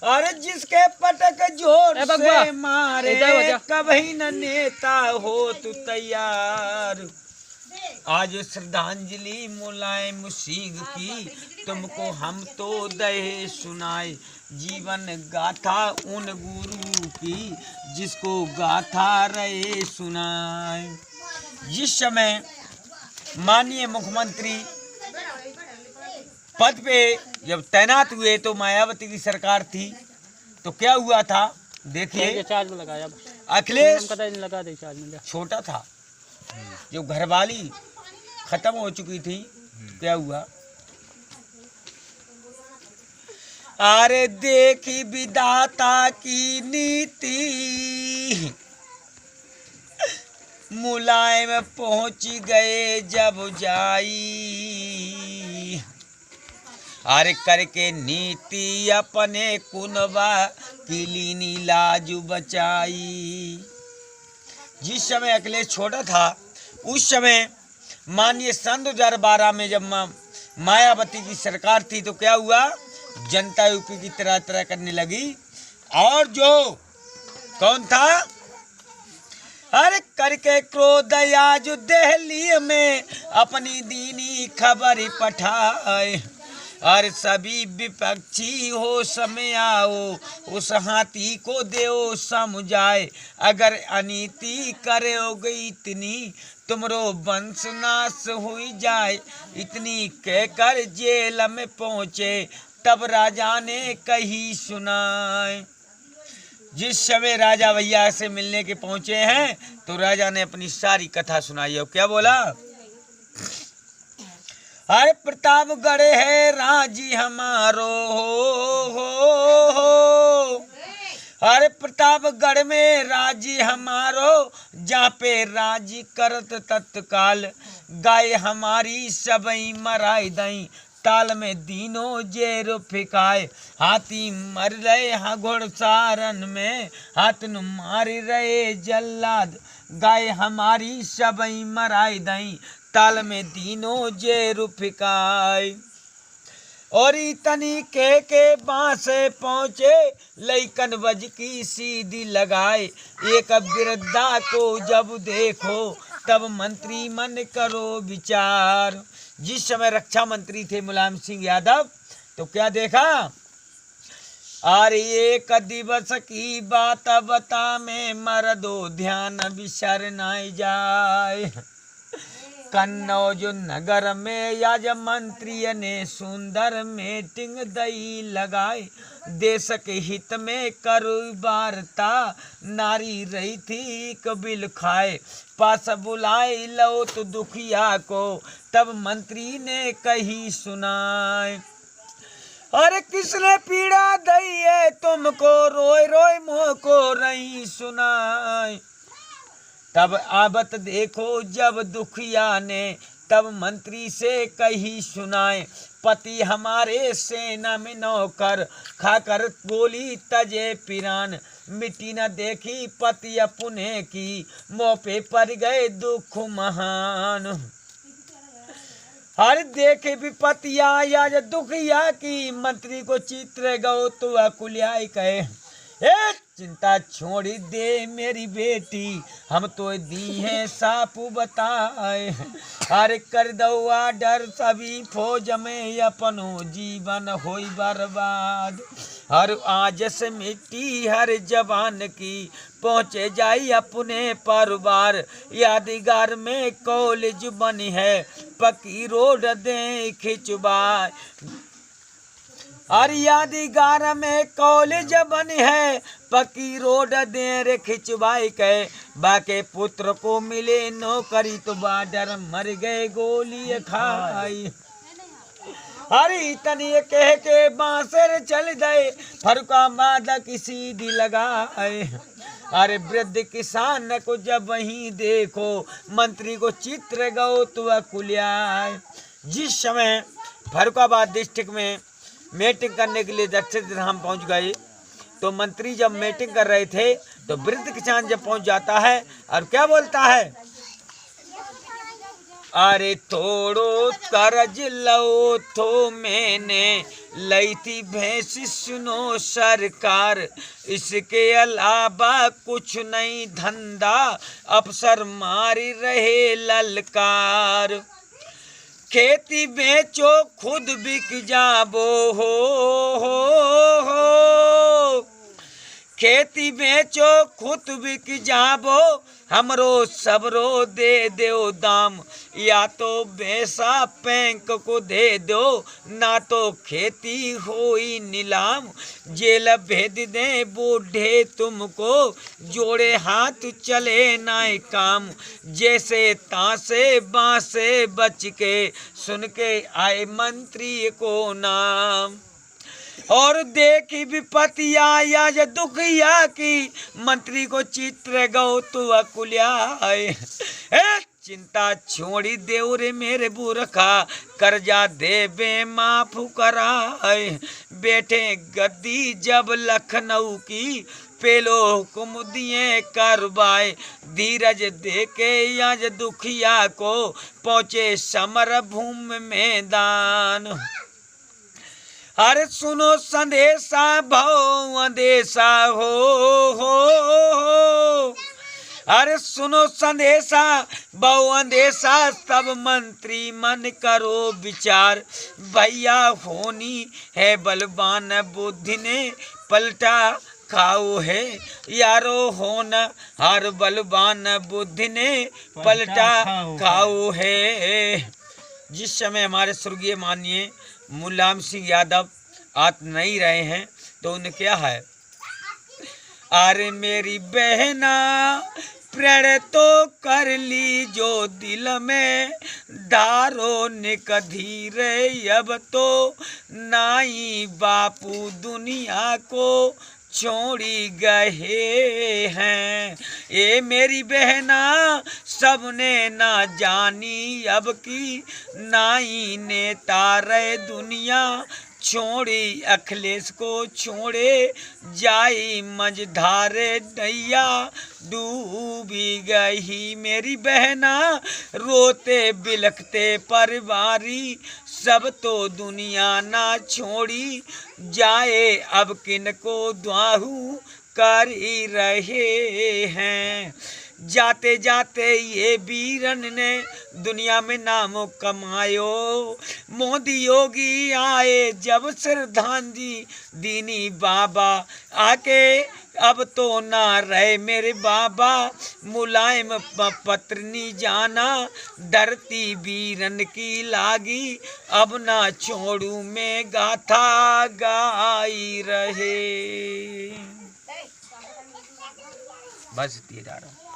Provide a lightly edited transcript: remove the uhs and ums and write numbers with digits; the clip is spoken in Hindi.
अरे जिसके पटक जोर से मारे कभी न नेता हो तू तैयार। आज श्रद्धांजलि मुलायम सिंह की तुमको हम तो दे सुनाए, जीवन गाथा उन गुरु की जिसको गाथा रहे सुनाए। जिस समय माननीय मुख्यमंत्री पद पे जब तैनात हुए तो मायावती की सरकार थी, तो क्या हुआ था देखिए। अखिलेश छोटा था, जो घरवाली खत्म हो चुकी थी, क्या हुआ। अरे देखी विधाता की नीति, मुलायम पहुंच गए जब जाई। अरे करके नीति अपने कुनबा किलीनी लाजू बचाई। जिस समय अखिलेश छोटा था उस समय माननीय सन 2012 में जब मायावती की सरकार थी तो क्या हुआ, जनता यूपी की तरह तरह करने लगी। और जो कौन था, अरे करके क्रोध आज दिल्ली में अपनी दीनी खबर पठाए। और सभी विपक्षी हो समय आओ, उस हाथी को देओ समझाए। अगर अनीति करोगे इतनी तुमरो वंश नाश हुई जाए। इतनी कहकर जेल में पहुँचे तब राजा ने कही सुनाए। जिस समय राजा भैया से मिलने के पहुँचे हैं तो राजा ने अपनी सारी कथा सुनाई। और क्या बोला, अरे प्रतापगढ़ है राजी हमारो हो। अरे प्रतापगढ़ में राजी हमारो, जहाँ पे राजी करत तत्काल। गाय हमारी सबई मराई दई, ताल में दीनों जेरो फिकाए। हाथी मर रहे हाँ घोड़सारन में, हाथ न मार रहे जल्लाद। गाय हमारी सबई मराई दई, ताल में दीनों जेरो फिकाए। और इतनी के बांसे पहुँचे, लइकन बज की सीधी लगाए। एक वृद्धा को जब देखो तब मंत्री मन करो विचार। जिस समय रक्षा मंत्री थे मुलायम सिंह यादव, तो क्या देखा, अरे एक दिवस की बात बता में मर्दो ध्यान बिसर न जाए। कन्नौज नगर में याज मंत्री ने सुंदर मीटिंग दई लगाए। देश के हित में करो वार्ता, नारी रही थी कबिल खाए। पास बुलाए लो तो दुखिया को, तब मंत्री ने कही सुनाए। अरे किसने पीड़ा दई है तुमको, रोए रोए मुँह को रही सुनाए। तब आबत देखो जब दुखिया ने, तब मंत्री से कही सुनाए। पति हमारे सेना में नौकर, खाकर गोली तजे पिरान। मिट्टी न देखी पति अपने की, मुँह पे पड़ गए दुख महान। हर देखे विपतिया या दुखिया की, मंत्री को चित्र गौ तो अकुलियाई कहे। चिंता छोड़ दे मेरी बेटी, हम तो दी हैं साप बताए। अरे कर दो आडर सभी फौज में, अपनो जीवन होई बर्बाद। हर आज से मिट्टी हर जवान की, पहुँचे जाई अपने परिवार। यादगार में कॉलेज बनी है, पक्की रोड दे खिंचवाए। अरे यादगार में कॉलेज बनी है, पक्की रोड दे रे खिंचवाई के। बाके पुत्र को मिले नौकरी, तो बाडर मर गए गोली खाई। अरे इतनी कह के बांसर चल गए, फरुका मादा की सीधी लगाए। अरे वृद्ध किसान को जब वहीं देखो, मंत्री को चित्र गौ तो अकुलियाए। जिस समय फरुखाबाद डिस्ट्रिक्ट में मीटिंग करने के लिए दक्षिण धाम पहुंच गए, तो मंत्री जब मीटिंग कर रहे थे तो वृद्ध किसान जब पहुंच जाता है और क्या बोलता है, अरे थोड़ो कर्ज लो तो मैंने लई थी भैंस सुनो सरकार, इसके अलावा कुछ नहीं धंधा, अफसर मारी रहे ललकार। खेती बेचो खुद बिक जाबो हो। खेती बेचो खुद बिक जाबो, हमरो सबरो दे दो दाम, या तो पैसा बैंक को दे दो, ना तो खेती होई नीलाम। जेल भेद दे बूढ़े तुमको, जोड़े हाथ चले नाय काम। जैसे तासे बासे बच के, सुन के आए मंत्री को नाम। और देखी विपत्ति आया या दुखिया की, मंत्री को चित्र गौ तू अकुल्या। चिंता छोड़ी देव रे मेरे बुरखा, कर्जा देवे माफ कराए। बैठे गद्दी जब लखनऊ की, पेलो हुकुम दिए करवाए। धीरज देके आज दुखिया को, पहुंचे समर भूमि मैदान। अरे सुनो संदेशा भव अंदेशा हो। अरे सुनो संदेशा बहु अंदेशा, सब मंत्री मन करो विचार। भैया होनी है बलवान बुद्धि ने, पलटा खाओ है यारो होना, हर बलवान बुद्धि ने पलटा खाओ है। जिस समय हमारे स्वर्गीय माननीय मुलायम सिंह यादव आत नहीं रहे हैं, तो उन्हें क्या है, अरे मेरी बहना प्रण तो कर ली जो दिल में, धारो निकधीरे अब तो नाई बापू दुनिया को छोड़ी गए हैं। ये मेरी बहना सबने ना जानी अब की, नाई ने तारे दुनिया छोड़ी। अखिलेश को छोड़े जाई मझधारे नैया, डूबी गई मेरी बहना रोते बिलखते परिवारी। सब तो दुनिया ना छोड़ी जाए, अब किन को द्वाहू कर ही रहे हैं। जाते जाते ये वीरन ने दुनिया में नाम कमायो, मोदी योगी आए जब श्रद्धांजलि दीनी बाबा आके, अब तो ना रहे मेरे बाबा मुलायम पत्नी जाना। धरती वीरन की लागी, अब ना छोड़ू में गाथा गाई रहे। बस इतनी जा रहा हूँ।